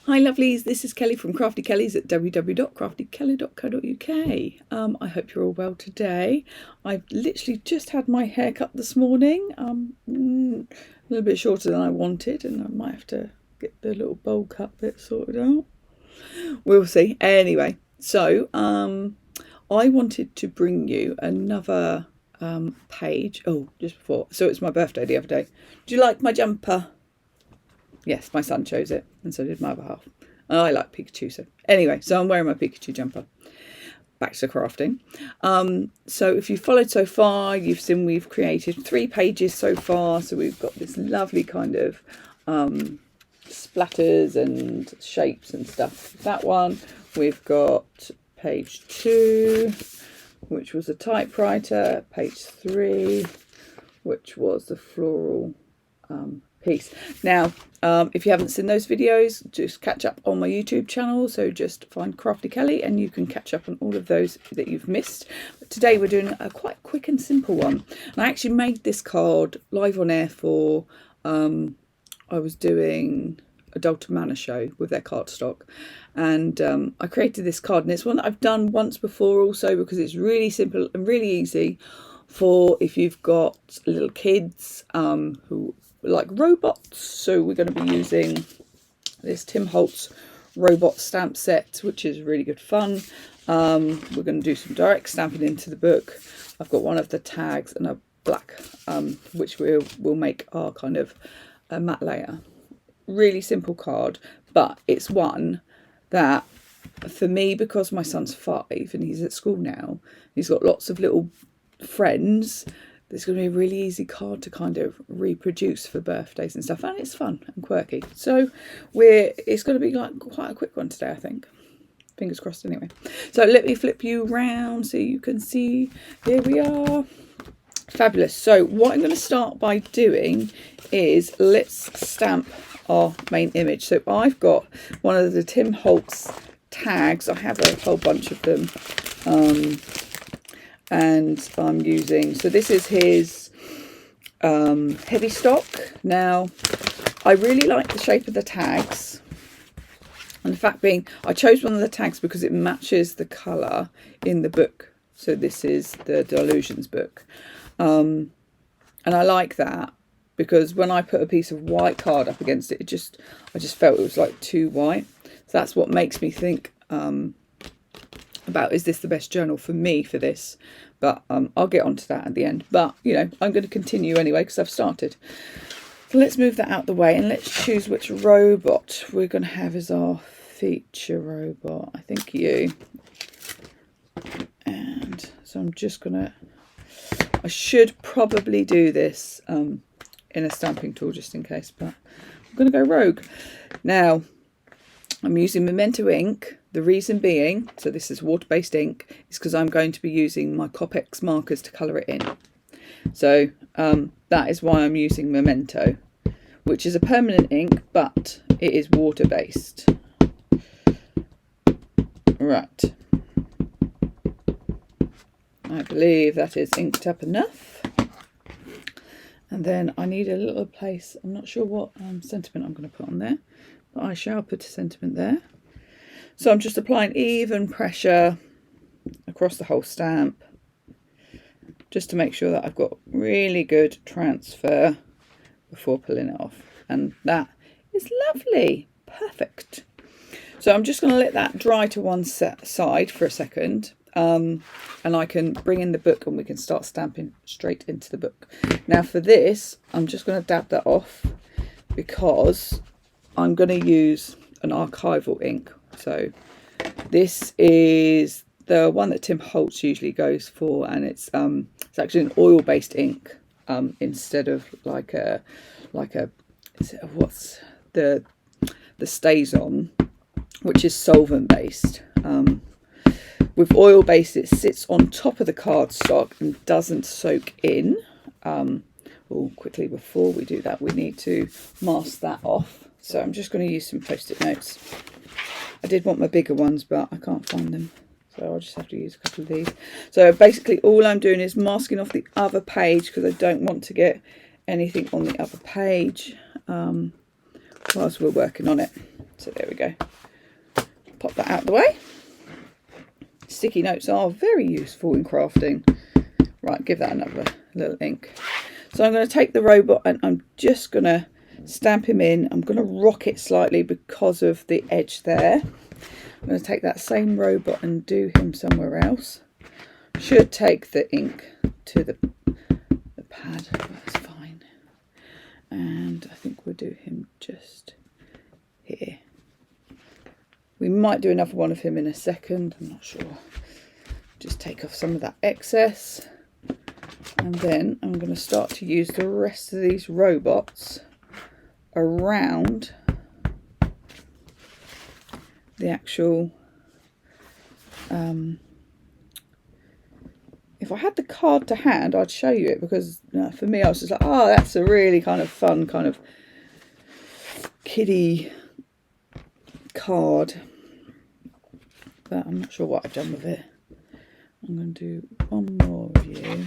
Hi lovelies, this is Kelly from Crafty Kellys at www.craftykelly.co.uk. I hope you're all well today. I've literally just had my hair cut this morning, a little bit shorter than I wanted, and I might have to get the little bowl cut bit sorted out. We'll see. Anyway, so I wanted to bring you another page. Oh, just before. So it's my birthday the other day. Do you like my jumper? Yes, my son chose it, and so did my other half. And I like Pikachu, so anyway, so I'm wearing my Pikachu jumper. Back to crafting. So if you've followed so far, you've seen we've created 3 pages so far. So we've got this lovely kind of splatters and shapes and stuff. That one, we've got page 2, which was a typewriter. Page 3, which was the floral piece. Now, if you haven't seen those videos, just catch up on my YouTube channel. So just find Crafty Kelly and you can catch up on all of those that you've missed. But today we're doing a quite quick and simple one. And I actually made this card live on air for, I was doing a Dalton Manor show with their cardstock. And I created this card, and it's one that I've done once before also, because it's really simple and really easy for if you've got little kids who like robots. So we're going to be using this Tim Holtz robot stamp set, which is really good fun. We're going to do some direct stamping into the book. I've got one of the tags and a black, which we'll make our kind of matte layer. Really simple card, but it's one that for me, because my son's 5 and he's at school now, he's got lots of little friends. It's going to be a really easy card to kind of reproduce for birthdays and stuff, and it's fun and quirky. So it's going to be like quite a quick one today, I think. Fingers crossed anyway. So let me flip you round so you can see. Here we are. Fabulous. So what I'm going to start by doing is let's stamp our main image. So I've got one of the Tim Holtz tags. I have a whole bunch of them. And I'm using, so this is his heavy stock. Now, I really like the shape of the tags. And the fact being, I chose one of the tags because it matches the colour in the book. So this is the Delusions book. And I like that because when I put a piece of white card up against it, I just felt it was like too white. So that's what makes me think about, is this the best journal for me for this? But I'll get onto that at the end. But, you know, I'm going to continue anyway because I've started. So let's move that out the way and let's choose which robot we're going to have as our feature robot. I think you. And so I'm just going to, I should probably do this in a stamping tool just in case, but I'm going to go rogue. Now, I'm using Memento ink. The reason being, so this is water-based ink, is because I'm going to be using my Copex markers to colour it in. So that is why I'm using Memento, which is a permanent ink, but it is water-based. Right. I believe that is inked up enough. And then I need a little place, I'm not sure what sentiment I'm going to put on there, but I shall put a sentiment there. So I'm just applying even pressure across the whole stamp, just to make sure that I've got really good transfer before pulling it off. And that is lovely. Perfect. So I'm just going to let that dry to one side for a second. And I can bring in the book and we can start stamping straight into the book. Now for this, I'm just going to dab that off because I'm going to use an archival ink. So this is the one that Tim Holtz usually goes for, and it's actually an oil-based ink instead of like a what's the StazOn, which is solvent-based. With oil-based, it sits on top of the cardstock and doesn't soak in. Well, quickly before we do that, we need to mask that off. So I'm just going to use some Post-it notes. I did want my bigger ones, but I can't find them. So I'll just have to use a couple of these. So basically all I'm doing is masking off the other page because I don't want to get anything on the other page whilst we're working on it. So there we go. Pop that out of the way. Sticky notes are very useful in crafting. Right, give that another little ink. So I'm going to take the robot and I'm just going to stamp him in. I'm going to rock it slightly because of the edge there. I'm going to take that same robot and do him somewhere else. Should take the ink to the pad, that's fine. And I think we'll do him just here. We might do another one of him in a second, I'm not sure. Just take off some of that excess. And then I'm going to start to use the rest of these robots around the actual if I had the card to hand, I'd show you it, because for me, I was just like, oh, that's a really kind of fun kind of kiddie card. But I'm not sure what I've done with it. I'm going to do one more view,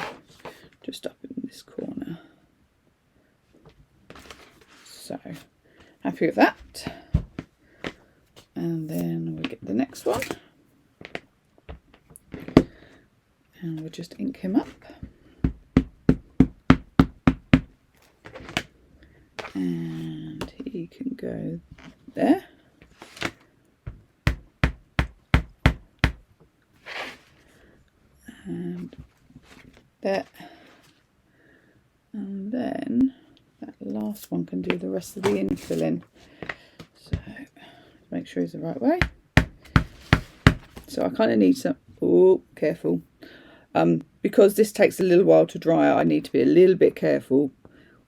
just up in this corner. So, happy with that. And then we get the next one. And we'll just ink him up. And he can go there. And there. And then that last one can do the rest of the infilling. So make sure he's the right way. So I kind of need some, oh, careful. Because this takes a little while to dry out, I need to be a little bit careful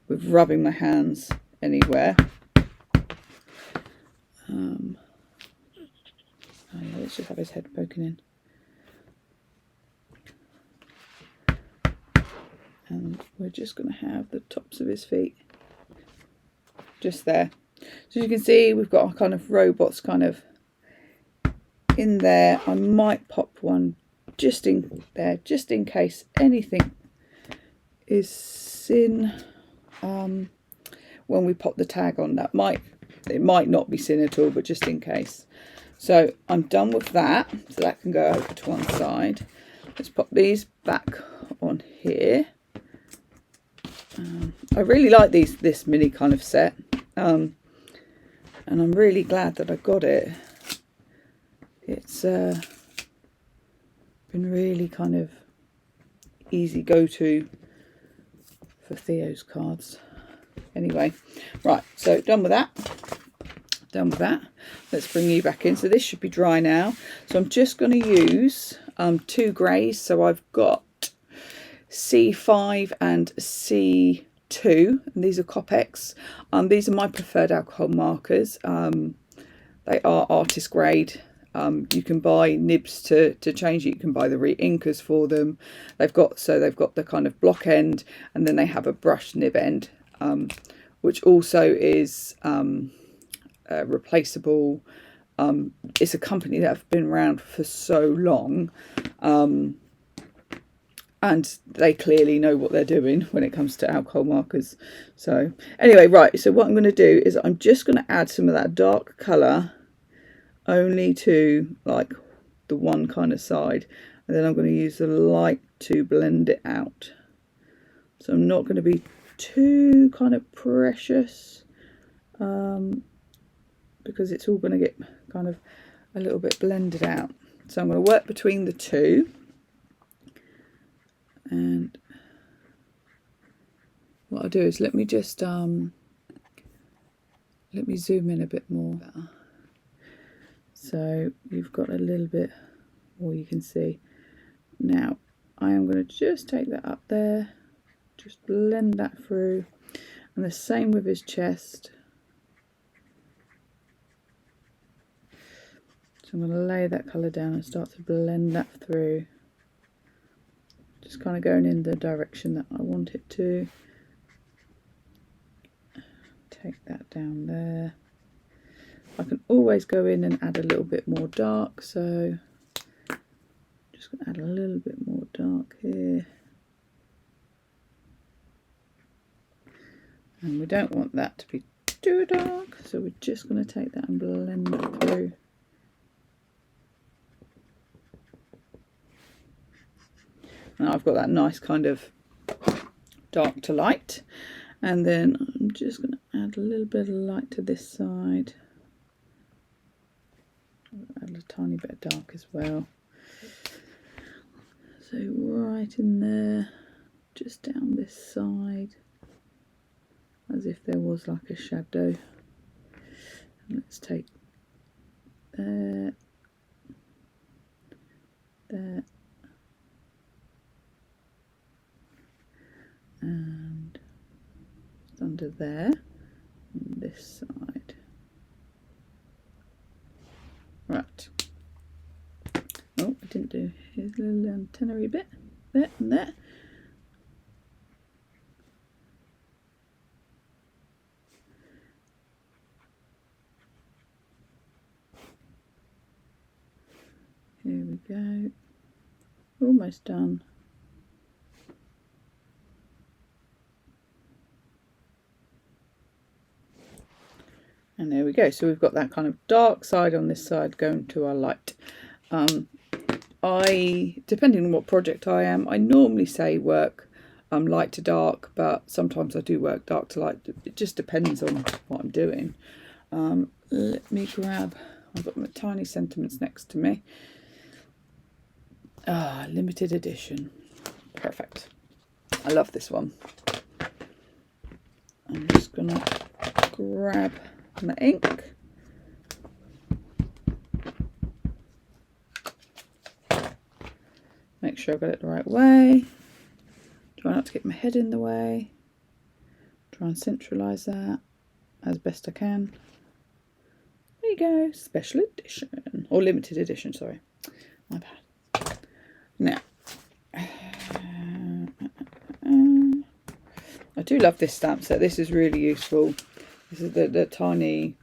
with rubbing my hands anywhere. Oh yeah, let's just have his head poking in. And we're just going to have the tops of his feet just there. So as you can see, we've got our kind of robots kind of in there. I might pop one just in there, just in case anything is sin when we pop the tag on. It might not be sin at all, but just in case. So I'm done with that, so that can go over to one side. Let's pop these back on here. I really like this mini kind of set, and I'm really glad that I got it. It's been really kind of easy go-to for Theo's cards. Anyway, right, so done with that. Let's bring you back in. So this should be dry now. So I'm just going to use two greys. So I've got C5 and C2, and these are Copex. These are my preferred alcohol markers. They are artist grade. You can buy nibs to change it. You can buy the re-inkers for them. They've got the kind of block end, and then they have a brush nib end, which also is replaceable. It's a company that have been around for so long, and they clearly know what they're doing when it comes to alcohol markers. So anyway, right, so what I'm going to do is I'm just going to add some of that dark colour only to like the one kind of side, and then I'm going to use the light to blend it out. So I'm not going to be too kind of precious, because it's all going to get kind of a little bit blended out. So I'm going to work between the two, and what I'll do is let me zoom in a bit more. So you've got a little bit more you can see. Now I am going to just take that up there, just blend that through, and the same with his chest. So I'm going to lay that colour down and start to blend that through, just kind of going in the direction that I want it to. Take that down there. I can always go in and add a little bit more dark, so just going to add a little bit more dark here. And we don't want that to be too dark, so we're just going to take that and blend that through. Now I've got that nice kind of dark to light, and then I'm just going to add a little bit of light to this side. Add a tiny bit of dark as well. So right in there, just down this side, as if there was like a shadow. And let's take there, there, and just under there, and this side. Right. Oh, I didn't do his little antenna-y bit. There and there. Here we go. Almost done. And there we go. So we've got that kind of dark side on this side going to our light. Depending on what project I am, I normally say work light to dark, but sometimes I do work dark to light. It just depends on what I'm doing. Let me grab, I've got my tiny sentiments next to me. Limited edition. Perfect. I love this one. I'm just going to grab my ink. Make sure I got it the right way. Try not to get my head in the way. Try and centralise that as best I can. There you go. Special edition. Or limited edition, sorry. My bad. Now, I do love this stamp set. This is really useful. This is the tiny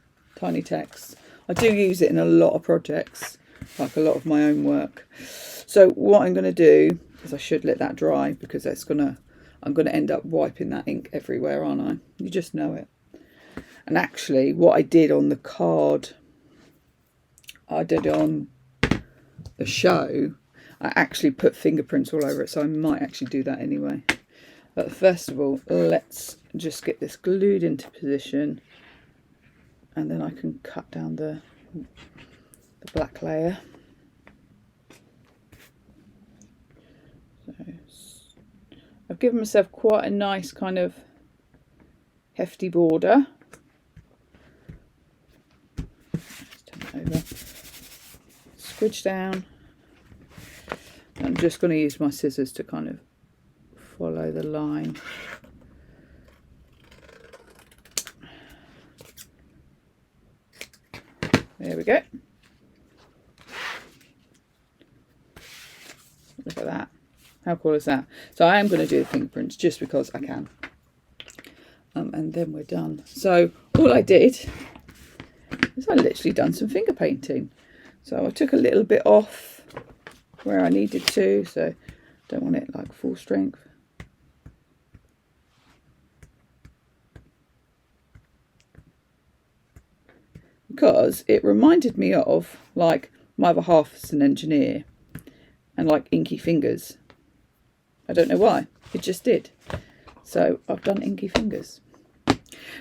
text. I do use it in a lot of projects, like a lot of my own work. So what I'm going to do is I should let that dry, because I'm going to end up wiping that ink everywhere, aren't I? You just know it. And actually, what I did on the card, I did on the show, I actually put fingerprints all over it, so I might actually do that anyway. But first of all, let's just get this glued into position, and then I can cut down the black layer. So I've given myself quite a nice kind of hefty border. Let's turn it over. Squidge down. I'm just going to use my scissors to kind of follow the line. There we go. Look at that. How cool is that? So I am going to do the fingerprints just because I can. And then we're done. So all I did is I literally done some finger painting. So I took a little bit off where I needed to, so don't want it like full strength. Because it reminded me of, like, my other half is an engineer and like inky fingers. I don't know why, it just did. So I've done inky fingers.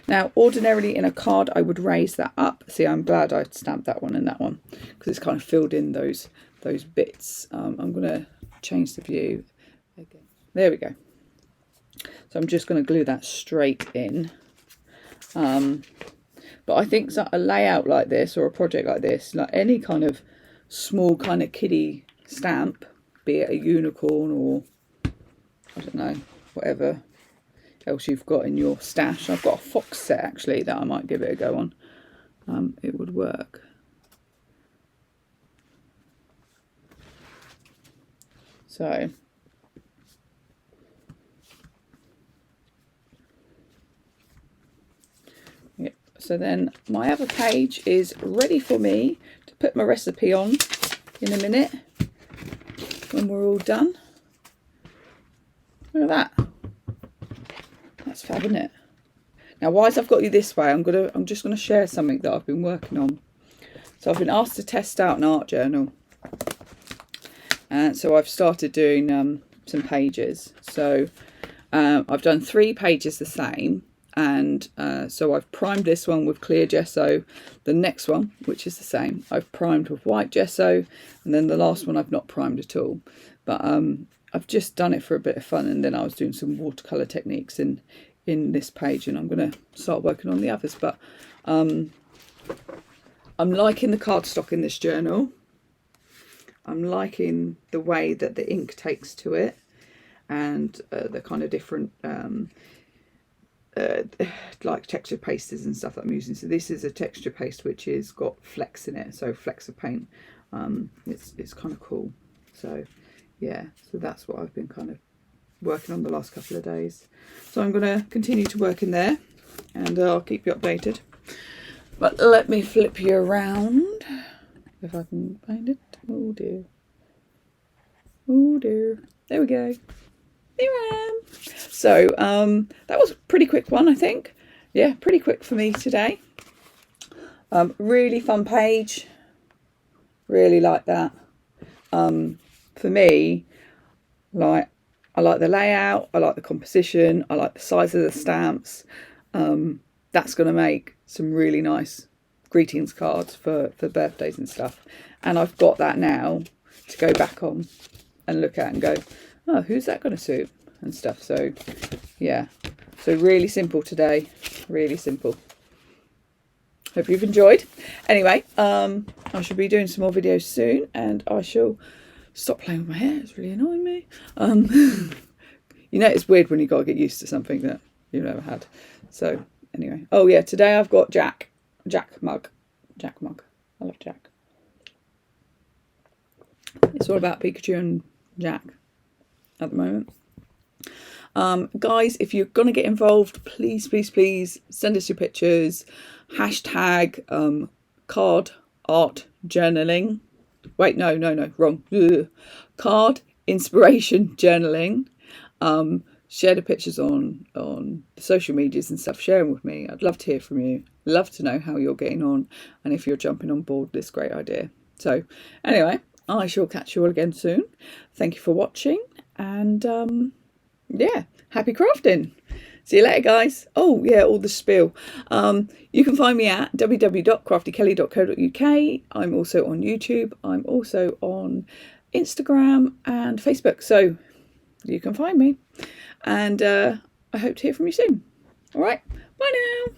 Now ordinarily in a card I would raise that up. See, I'm glad I stamped that one and that one, because it's kind of filled in those bits. I'm going to change the view again. There we go. So I'm just going to glue that straight in. But I think a layout like this, or a project like this, like any kind of small kind of kiddie stamp, be it a unicorn or I don't know, whatever else you've got in your stash. I've got a fox set actually that I might give it a go on. It would work. So yeah, so then my other page is ready for me to put my recipe on in a minute when we're all done. Look at that. That's fab, isn't it? Now, whilst I've got you this way, I'm just gonna share something that I've been working on. So I've been asked to test out an art journal, and so I've started doing some pages. So I've done 3 pages the same, and so I've primed this one with clear gesso. The next one, which is the same, I've primed with white gesso, and then the last one I've not primed at all. But I've just done it for a bit of fun, and then I was doing some watercolour techniques in this page, and I'm going to start working on the others. But I'm liking the cardstock in this journal. I'm liking the way that the ink takes to it, and the kind of different like texture pastes and stuff that I'm using. So this is a texture paste which has got flecks in it, so flecks of paint. It's kind of cool. So yeah, so that's what I've been kind of working on the last couple of days. So I'm going to continue to work in there, and I'll keep you updated. But let me flip you around if I can find it. Oh dear. Oh dear. There we go. There I am. So that was a pretty quick one, I think. Yeah, pretty quick for me today. Really fun page. Really like that. For me, like, I like the layout, I like the composition, I like the size of the stamps. That's going to make some really nice greetings cards for birthdays and stuff. And I've got that now to go back on and look at and go, oh, who's that going to suit and stuff. So yeah, so really simple today, really simple. Hope you've enjoyed. Anyway, I should be doing some more videos soon, and I shall stop playing with my hair. It's really annoying me. You know, it's weird when you got to get used to something that you've never had. So anyway, oh yeah, today I've got Jack mug. I love Jack. It's all about Pikachu and Jack at the moment. Guys, if you're going to get involved, please send us your pictures. Hashtag card art journaling. Wait, no, wrong. Ugh. Card inspiration journaling. Share the pictures on the social medias and stuff. Share them with me. I'd love to hear from you. Love to know how you're getting on, and if you're jumping on board this great idea. So anyway, I shall catch you all again soon. Thank you for watching, and yeah, happy crafting. See you later, guys. Oh yeah, all the spiel. You can find me at www.craftykelly.co.uk. I'm also on YouTube. I'm also on Instagram and Facebook, so you can find me. And I hope to hear from you soon. All right, bye now.